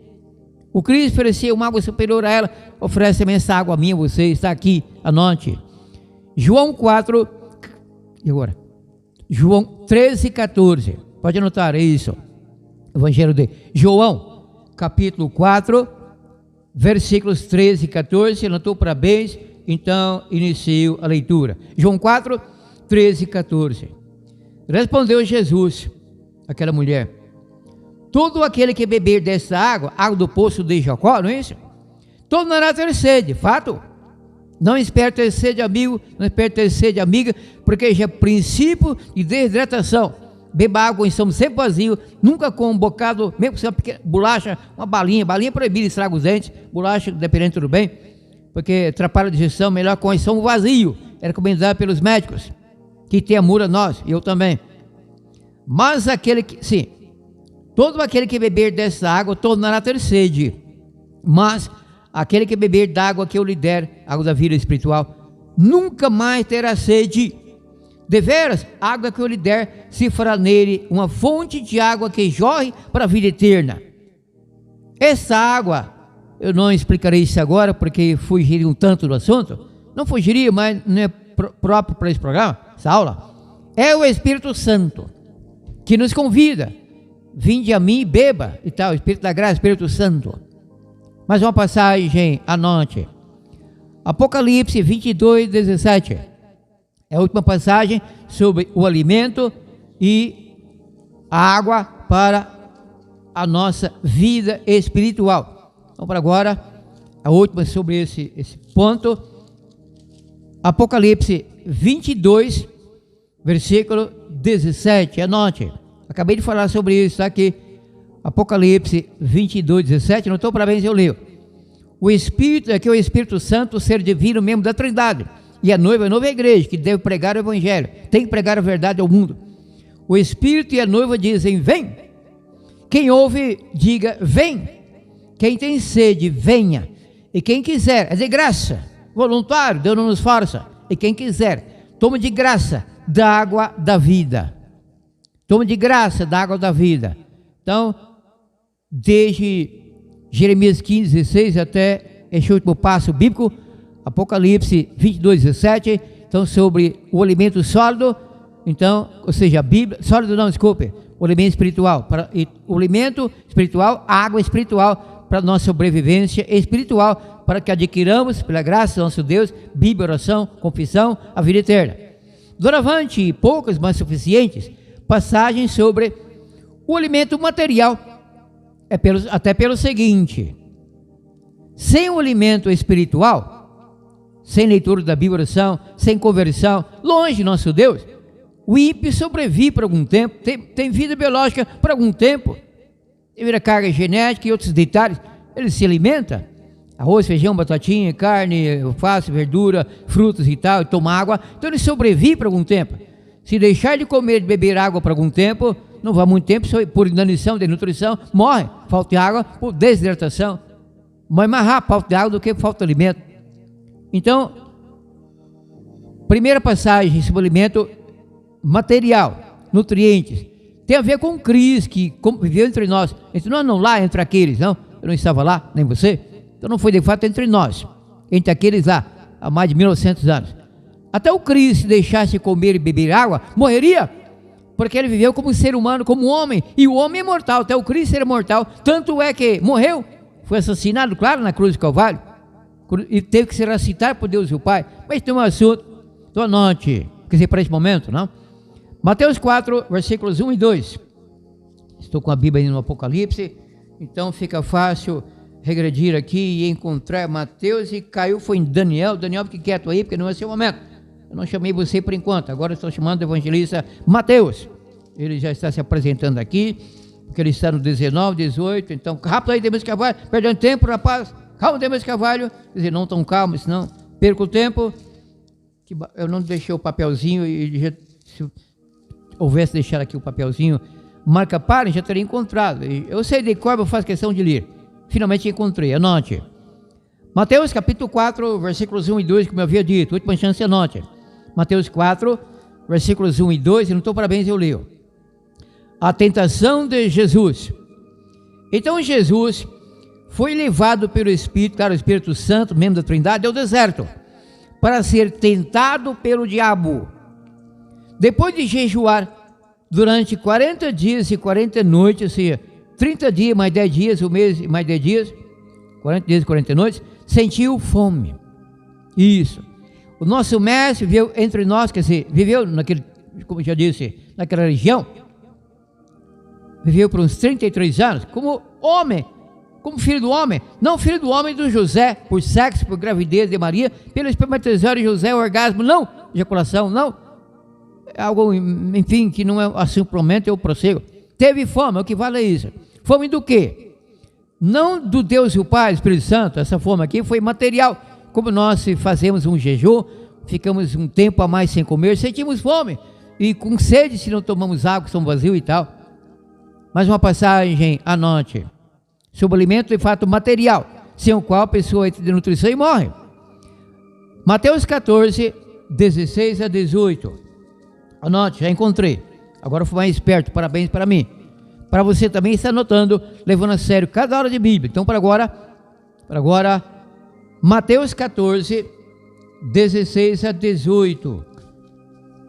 O Cristo ofereceu uma água superior a ela, oferece também essa água minha, você está aqui, anote. João 4, e agora? João 13, 14, pode anotar, é isso. Evangelho de João, capítulo 4, versículos 13 e 14, anotou? Parabéns, então inicio a leitura. João 4, 13 e 14. Respondeu Jesus, aquela mulher: todo aquele que beber dessa água, água do poço de Jacó, não é isso? Tornará a ter sede, fato. Não espere ter sede, amigo, não espere ter sede, amiga, porque já é princípio de desidratação. Beba água em estômago sempre vazio, nunca com um bocado, mesmo que seja uma pequena bolacha, uma balinha proibida, estraga os dentes, bolacha, dependendo, tudo bem, porque atrapalha a digestão, melhor com o estômago vazio, é recomendado pelos médicos, que tem amor a nós, eu também. Mas aquele que, sim, todo aquele que beber dessa água tornará a ter sede, mas aquele que beber da água que eu lhe der, água da vida espiritual, nunca mais terá sede. Deveras, a água que eu lhe der, se fará nele uma fonte de água que jorre para a vida eterna. Essa água, eu não explicarei isso agora, porque fugiria um tanto do assunto, não fugiria, mas não é próprio para esse programa, essa aula, é o Espírito Santo, que nos convida, vinde a mim e beba, e tal, Espírito da graça, Espírito Santo. Mais uma passagem, anote, Apocalipse 22, 17, é a última passagem sobre o alimento e a água para a nossa vida espiritual. Então, para agora, a última sobre esse ponto, Apocalipse 22, versículo 17, anote, acabei de falar sobre isso, está aqui, Apocalipse 22, 17, anotou? Parabéns, eu leio. O Espírito, aqui é o Espírito Santo, o ser divino, membro da Trindade, e a noiva é a igreja, que deve pregar o Evangelho, tem que pregar a verdade ao mundo. O Espírito e a noiva dizem, vem. Quem ouve, diga, vem. Quem tem sede, venha. E quem quiser, é de graça, voluntário, Deus não nos força. E quem quiser, tome de graça da água da vida. Tome de graça da água da vida. Então, desde Jeremias 15, 16 até este último passo bíblico, Apocalipse 22, 17, então sobre o alimento sólido, então, ou seja, a Bíblia, sólido não, desculpe, o alimento espiritual, o alimento espiritual, a água espiritual para a nossa sobrevivência espiritual, para que adquiramos, pela graça do nosso Deus, Bíblia, oração, confissão, a vida eterna. Doravante, e poucas, mas suficientes, passagens sobre o alimento material, até pelo seguinte: sem o alimento espiritual, sem leitura da Bíblia, oração, sem conversão, longe de nosso Deus, o ímpio sobrevive por algum tempo, tem vida biológica por algum tempo, devido à carga genética e outros detalhes. Ele se alimenta, arroz, feijão, batatinha, carne, alface, verdura, frutas e tal, e toma água, então ele sobrevive por algum tempo. Se deixar de comer e de beber água por algum tempo, não vai muito tempo, por inanição, desnutrição, morre, falta de água, por desidratação, morre mais rápido falta de água do que falta de alimento. Então, primeira passagem sobre o alimento material, nutrientes, tem a ver com Cristo, que viveu entre nós não lá, entre aqueles, não, eu não estava lá, nem você, então não foi de fato entre nós, entre aqueles lá, há mais de 1900 anos. Até o Cristo, se deixasse comer e beber água, morreria, porque ele viveu como ser humano, como homem, e o homem é mortal, até o Cristo era mortal, tanto é que morreu, foi assassinado, claro, na cruz do Calvário, e teve que ser ressuscitado por Deus e o Pai. Mas tem um assunto, então anote, quer dizer, para esse momento, não? Mateus 4, versículos 1 e 2. Estou com a Bíblia aí no Apocalipse, então fica fácil regredir aqui e encontrar Mateus, e caiu, foi em Daniel. Daniel, fique quieto aí, porque não é seu momento. Eu não chamei você por enquanto, agora estou chamando o evangelista Mateus. Ele já está se apresentando aqui, porque ele está no 19, 18, então rápido aí, Demas Carvalho, perdendo tempo, rapaz, calma, Demas Carvalho, quer dizer, não tão calmo, senão perco o tempo. Eu não deixei o papelzinho, e se houvesse deixado aqui o papelzinho, marca para, já teria encontrado. Eu sei de cor, eu faço questão de ler. Finalmente encontrei, anote. Mateus capítulo 4, versículos 1 e 2, como eu havia dito, última chance, anote. Mateus 4, versículos 1 e 2, e não estou parabéns, eu leio. A tentação de Jesus. Então Jesus foi levado pelo Espírito, claro, o Espírito Santo, membro da Trindade, ao deserto, para ser tentado pelo diabo. Depois de jejuar durante 40 dias e 40 noites, ou seja, 30 dias mais 10 dias, um mês mais 10 dias, 40 dias e 40 noites, sentiu fome. Isso. O nosso mestre viveu entre nós, quer dizer, viveu naquele, como já disse, naquela região, viveu por uns 33 anos, como homem, como filho do homem, não filho do homem do José, por sexo, por gravidez de Maria, pelo espermatozoide de José, orgasmo, não, ejaculação, não, algo, enfim, que não é assim, provavelmente eu prossego. Teve fome, o que vale é isso. Fome do quê? Não do Deus e o Pai, Espírito Santo, essa fome aqui foi material, como nós fazemos um jejum, ficamos um tempo a mais sem comer, sentimos fome, e com sede se não tomamos água, estamos vazios e tal. Mais uma passagem, anote, sobre o alimento de fato material, sem o qual a pessoa entra de nutrição e morre. Mateus 14, 16 a 18, anote, já encontrei, agora fui mais esperto, parabéns para mim. Para você também estar anotando, levando a sério cada hora de Bíblia. Então, para agora, Mateus 14, 16 a 18.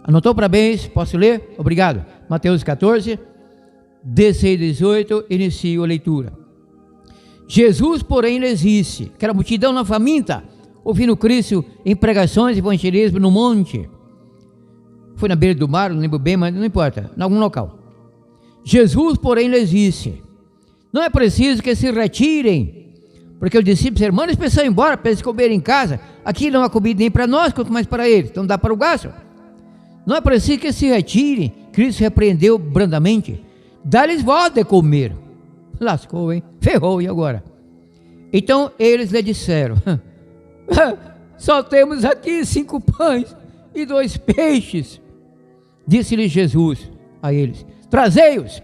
Anotou? Parabéns, posso ler? Obrigado. Mateus 14, 16 a 18, inicio a leitura. Jesus, porém, lhes disse, aquela multidão na faminta, ouvindo Cristo em pregações e evangelismo no monte. Foi na beira do mar, não lembro bem, mas não importa, em algum local. Jesus, porém, lhes disse, não é preciso que se retirem, porque os discípulos irmãos pensam em ir embora para eles comerem em casa. Aqui não há comida nem para nós, quanto mais para eles, então dá para o gasto. Não é preciso que se retirem. Cristo repreendeu brandamente, dá-lhes voz de comer. Lascou, hein? Ferrou, e agora? Então eles lhe disseram, só temos aqui 5 pães e 2 peixes. Disse-lhe Jesus a eles, trazei-os.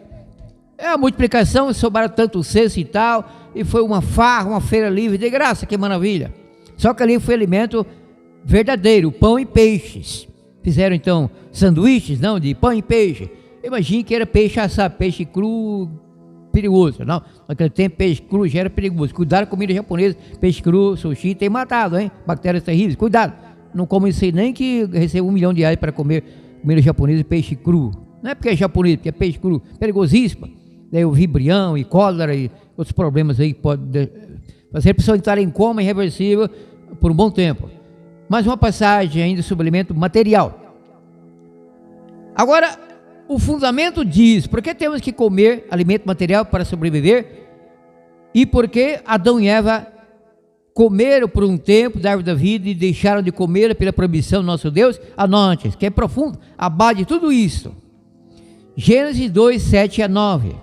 É a multiplicação, sobraram tanto cesto e tal, e foi uma farra, uma feira livre de graça, que maravilha. Só que ali foi alimento verdadeiro, pão e peixes. Fizeram então sanduíches, não, de pão e peixe. Imagine que era peixe assado, peixe cru, perigoso, não. Naquele tempo peixe cru já era perigoso. Cuidado com comida japonesa, peixe cru, sushi, tem matado, hein? Bactérias terríveis, cuidado. Não come isso aí nem que receba R$1 milhão para comer comida japonesa e peixe cru. Não é porque é japonês, porque é peixe cru, perigosíssimo. Daí o vibrião e cólera e outros problemas aí que podem fazer a pessoa entrar em coma irreversível por um bom tempo. Mais uma passagem ainda sobre alimento material. Agora, o fundamento diz, por que temos que comer alimento material para sobreviver? E por que Adão e Eva comeram por um tempo da árvore da vida e deixaram de comer pela proibição do nosso Deus? Anote, que é profundo, a base de tudo isso. Gênesis 2, 7 a 9.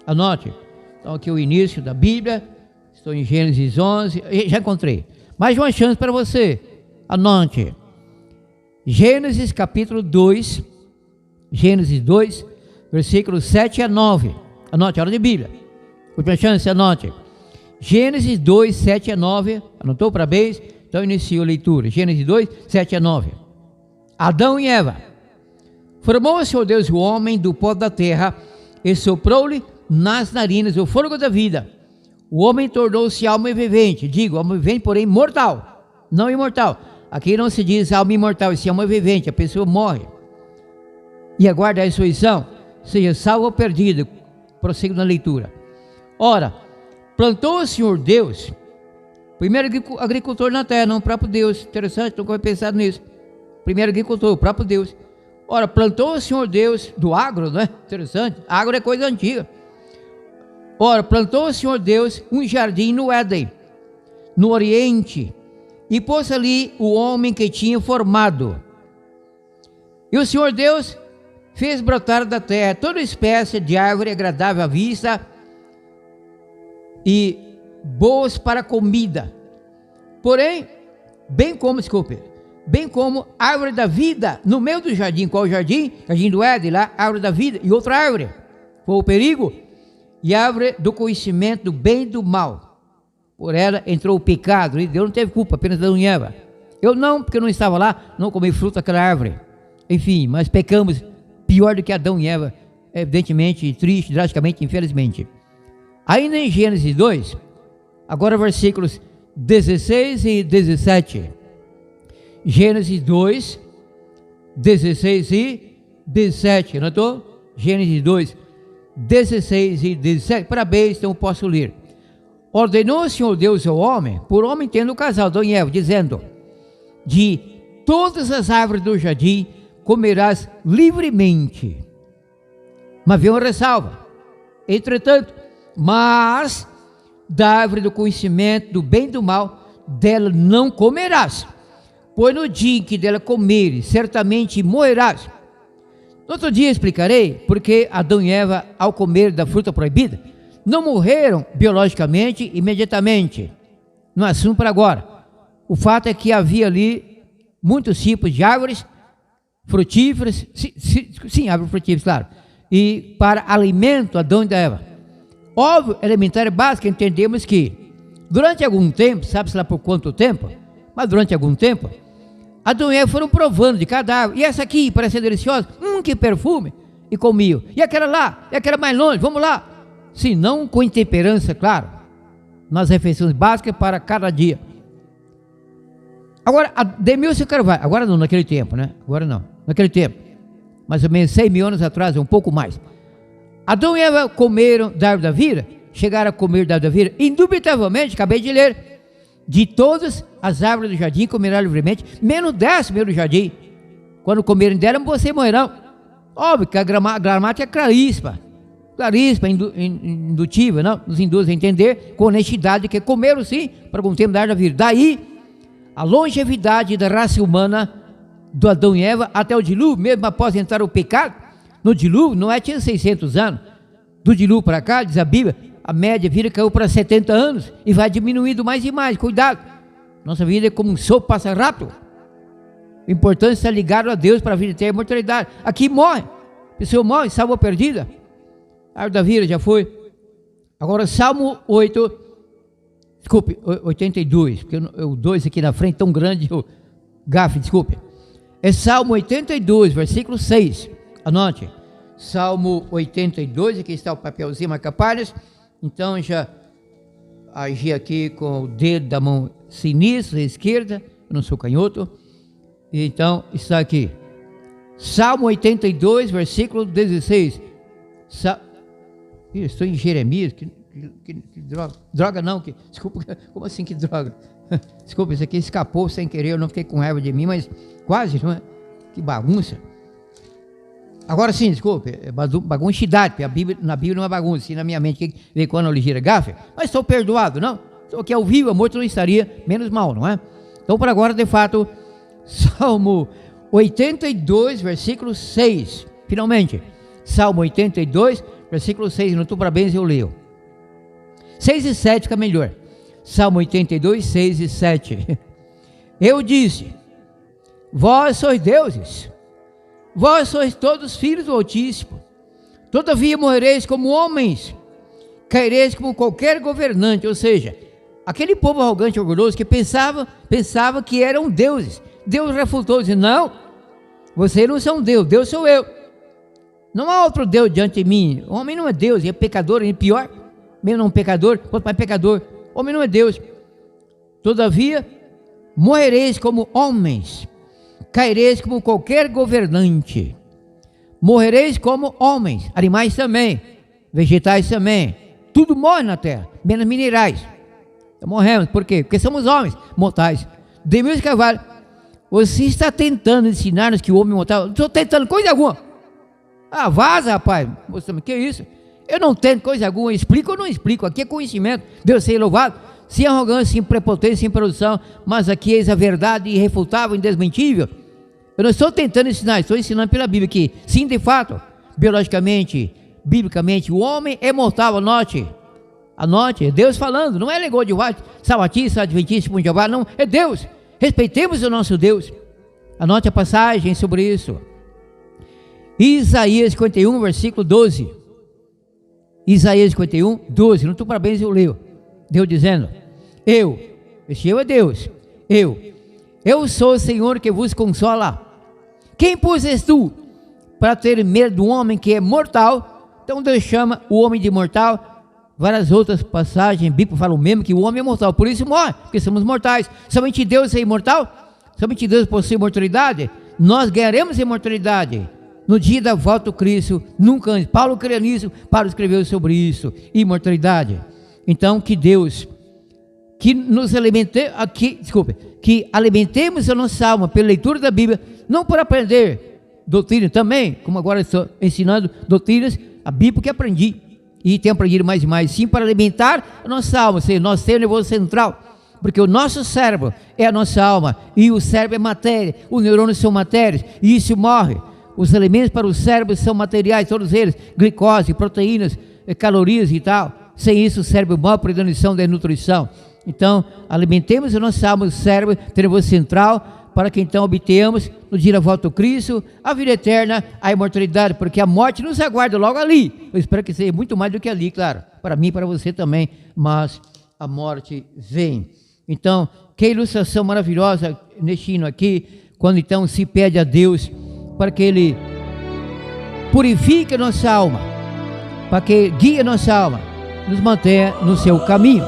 Anote. Então aqui é o início da Bíblia. Estou em Gênesis 11. Já encontrei. Mais uma chance para você. Anote. Gênesis capítulo 2. Gênesis 2, versículos 7 a 9. Anote, a hora de Bíblia. Última chance, anote. Gênesis 2, 7 a 9. Anotou? Parabéns. Então inicio a leitura. Gênesis 2, 7 a 9. Adão e Eva. Formou o Senhor Deus o homem do pó da terra e soprou-lhe nas narinas o fôlego da vida. O homem tornou-se alma vivente. Digo, alma vivente, porém mortal, não imortal. Aqui não se diz alma imortal, isso é alma vivente, a pessoa morre e aguarda a ressurreição, seja salvo ou perdido. Prossigo na leitura. Ora, plantou o Senhor Deus, primeiro agricultor na terra, não o próprio Deus. Interessante, nunca havia pensado nisso. Primeiro agricultor, o próprio Deus. Ora, plantou o Senhor Deus do agro, né? Interessante, agro é coisa antiga. Ora, plantou o Senhor Deus um jardim no Éden, no Oriente, e pôs ali o homem que tinha formado. E o Senhor Deus fez brotar da terra toda espécie de árvore agradável à vista e boas para comida. Porém, bem como árvore da vida no meio do jardim. Qual jardim? Jardim do Éden, lá, árvore da vida e outra árvore. Foi o perigo. E árvore do conhecimento do bem e do mal. Por ela entrou o pecado, e Deus não teve culpa, apenas Adão e Eva. Eu não, porque eu não estava lá, não comi fruto daquela árvore. Enfim, mas pecamos pior do que Adão e Eva, evidentemente, triste, drasticamente, infelizmente. Ainda em Gênesis 2, agora versículos 16 e 17. Gênesis 2, 16 e 17, notou? Gênesis 2, 16 e 17, parabéns, então eu posso ler. Ordenou o Senhor Deus ao homem, por homem tendo casal, Adão e Eva, dizendo: de todas as árvores do jardim comerás livremente. Mas veio uma ressalva. Entretanto, mas da árvore do conhecimento do bem e do mal, dela não comerás, pois no dia em que dela comeres, certamente morrerás. No outro dia explicarei porque Adão e Eva, ao comer da fruta proibida, não morreram biologicamente imediatamente. Não é assunto para agora. O fato é que havia ali muitos tipos de árvores frutíferas, sim, árvores frutíferas, claro, e para alimento Adão e Eva. Óbvio, elementar e básico, entendemos que durante algum tempo, sabe-se lá por quanto tempo, mas durante algum tempo, Adão e Eva foram provando de cada árvore. E essa aqui parece ser deliciosa, que perfume, e comiam. E aquela lá, e aquela mais longe, vamos lá. Sim, não com intemperança, claro, nas refeições básicas para cada dia. Agora, Demilson Carvalho, agora não, naquele tempo, né? Agora não, naquele tempo, mais ou menos 6 mil anos atrás, um pouco mais. Adão e Eva comeram da árvore da vida, chegaram a comer da árvore da vida, indubitavelmente, acabei de ler, de todas as árvores do jardim comerão livremente, menos 10 do jardim. Quando comerem dela, você morrerão. Óbvio que a gramática é claríssima, indutiva, não? Nos induz a entender com honestidade que comeram sim, por algum tempo da árvore da vida. Daí, a longevidade da raça humana, do Adão e Eva, até o dilúvio, mesmo após entrar o pecado, no dilúvio, não tinha 600 anos. Do dilúvio para cá, diz a Bíblia, a média vida caiu para 70 anos e vai diminuindo mais e mais. Cuidado, nossa vida é como um sopro, passa rápido. O importante é estar ligado a Deus para a vida eterna e a imortalidade. Aqui morre, a pessoa morre, salva perdida. A árvore da vida já foi. Agora Salmo 82, porque o 2 aqui na frente tão grande, o gafe, desculpe. É Salmo 82, versículo 6. Anote. Salmo 82, aqui está o papelzinho marca-páginas. Então já agi aqui com o dedo da mão sinistra, esquerda, eu não sou canhoto. Então está aqui. Salmo 82, versículo 16. Estou em Jeremias, Que droga. Droga não, desculpa, como assim que droga? Desculpa, isso aqui escapou sem querer, eu não fiquei com raiva de mim, mas quase, não é? Que bagunça. Agora sim, desculpe, é baguncidade, porque na Bíblia não é bagunça, assim na minha mente que veio quando eu ligeira gafe, mas estou perdoado, não? Estou aqui ao vivo, morto não estaria, menos mal, não é? Então, por agora, de fato, Salmo 82, versículo 6, finalmente, Salmo 82, versículo 6, não estou parabéns, eu leio. 6 e 7 fica melhor. Salmo 82, 6 e 7. Eu disse, vós sois deuses, vós sois todos filhos do Altíssimo, todavia morrereis como homens, caireis como qualquer governante. Ou seja, aquele povo arrogante e orgulhoso que pensava que eram deuses. Deus refutou, disse, não, vocês não são Deus, Deus sou eu. Não há outro Deus diante de mim. O homem não é Deus, é pecador, é pior, mesmo não pecador, quanto mais pecador. O homem não é Deus. Todavia, morrereis como homens, caireis como qualquer governante. Morrereis como homens, animais também, vegetais também, tudo morre na terra, menos minerais. Então, morremos, por quê? Porque somos homens mortais. Demir Carvalho, você está tentando ensinar-nos que o homem mortal, não estou tentando coisa alguma. Ah, vaza, rapaz. Você, que isso? Eu não tento coisa alguma, explico ou não explico, aqui é conhecimento, Deus seja louvado, sem arrogância, sem prepotência, sem produção, mas aqui eis a verdade irrefutável, indesmentível. Eu não estou tentando ensinar, estou ensinando pela Bíblia que, sim, de fato, biologicamente, biblicamente, o homem é mortal. Anote, é Deus falando, não é negócio de white, sabatista, adventista, Jeová, não, é Deus. Respeitemos o nosso Deus. Anote a passagem sobre isso. Isaías 51, versículo 12. Isaías 51, 12, não estou parabéns, eu leio. Deus dizendo, esse eu é Deus, eu sou o Senhor que vos consola. Quem pus és tu para ter medo do homem que é mortal? Então Deus chama o homem de mortal. Várias outras passagens bíblicas falam mesmo que o homem é mortal, por isso morre, porque somos mortais. Somente Deus é imortal? Somente Deus possui imortalidade? Nós ganharemos imortalidade no dia da volta do Cristo, nunca antes. Paulo crê nisso, Paulo escreveu sobre isso, imortalidade. Então que Deus, que nos que alimentemos a nossa alma pela leitura da Bíblia, não por aprender doutrina também, como agora estou ensinando doutrinas, a Bíblia que aprendi, e tenho aprendido mais e mais, sim, para alimentar a nossa alma, ou seja, nós temos o nervoso central, porque o nosso cérebro é a nossa alma, e o cérebro é matéria, os neurônios são matérias, e isso morre. Os elementos para o cérebro são materiais, todos eles, glicose, proteínas, calorias e tal. Sem isso o cérebro morre por diminuição da nutrição. Então, alimentemos a nossa alma, o cérebro, nervoso central, para que então obtenhamos, no dia da volta do Cristo, a vida eterna, a imortalidade, porque a morte nos aguarda logo ali. Eu espero que seja muito mais do que ali, claro, para mim e para você também, mas a morte vem. Então, que ilustração maravilhosa neste hino aqui, quando então se pede a Deus para que Ele purifique a nossa alma, para que guie a nossa alma, nos mantenha no seu caminho.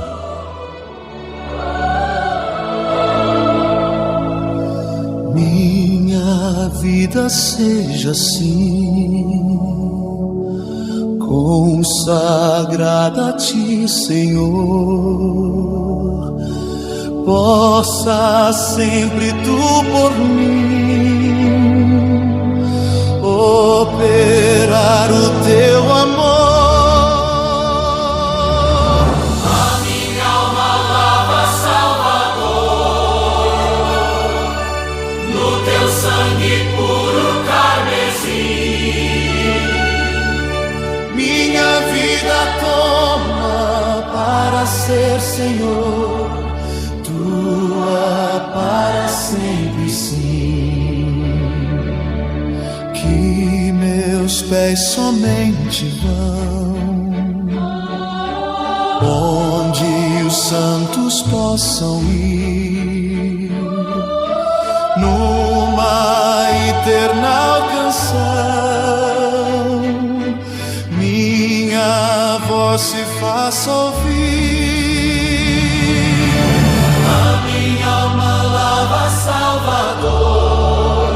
Minha vida seja assim, consagrada a Ti, Senhor, possa sempre Tu por mim operar o Teu amor. A minha alma lava, Salvador, no Teu sangue puro carmesim. Minha vida toma para ser, Senhor, Tua para sempre, sim. Que meus pés somente vão onde os santos possam ir, numa eterna canção, minha voz se faça ouvir. A minha alma lava, Salvador,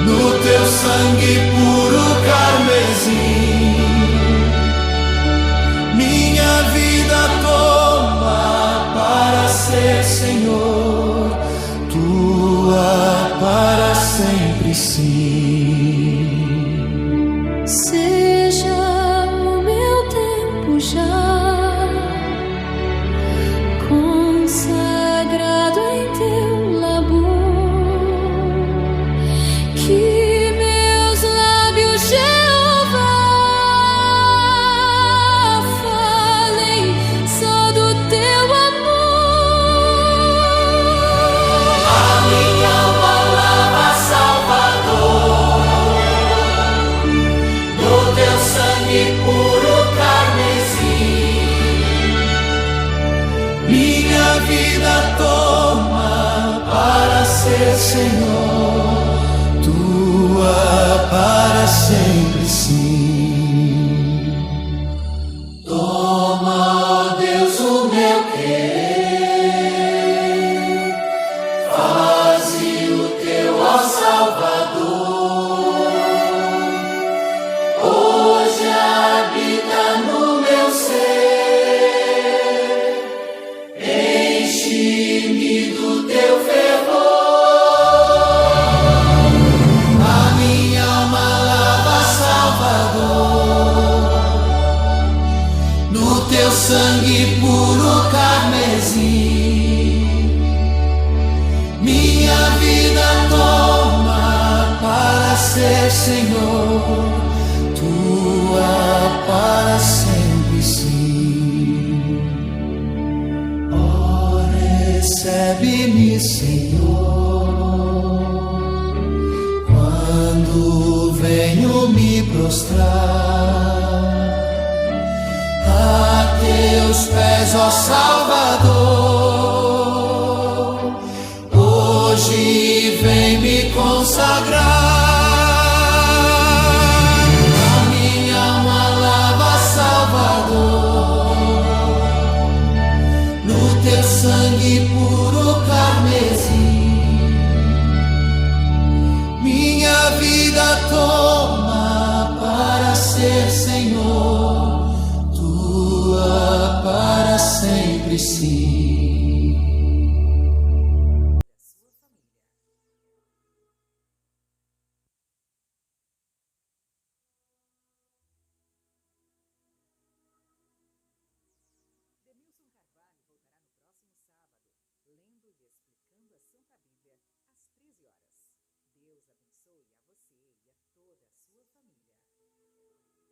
no Teu sangue puro carmesim. Senhor, tua para sempre sim. Seja o meu tempo já consagrado em teu labor, que meus lábios, Jeová, falem só do teu amor. A minha alma lava, Salvador, no teu sangue puro carmesim. Minha vida toma para ser, Senhor, tua para sempre sim. Toma, ó Deus, o meu querer, faze o teu, ó Salvador, hoje habita no meu ser, enche-me do teu fervor. A minha alma lava, Salvador, no teu sangue puro carmesim. Minha vida toma para ser, Senhor, tua para sempre sim. Oh, recebe-me, Senhor, quando venho me prostrar a teus pés, ó Salvador, hoje vem me consagrar. A minha alma lava, Salvador, no teu sangue puro carmesim. Minha vida toma para ser, Senhor, tua para sempre sim.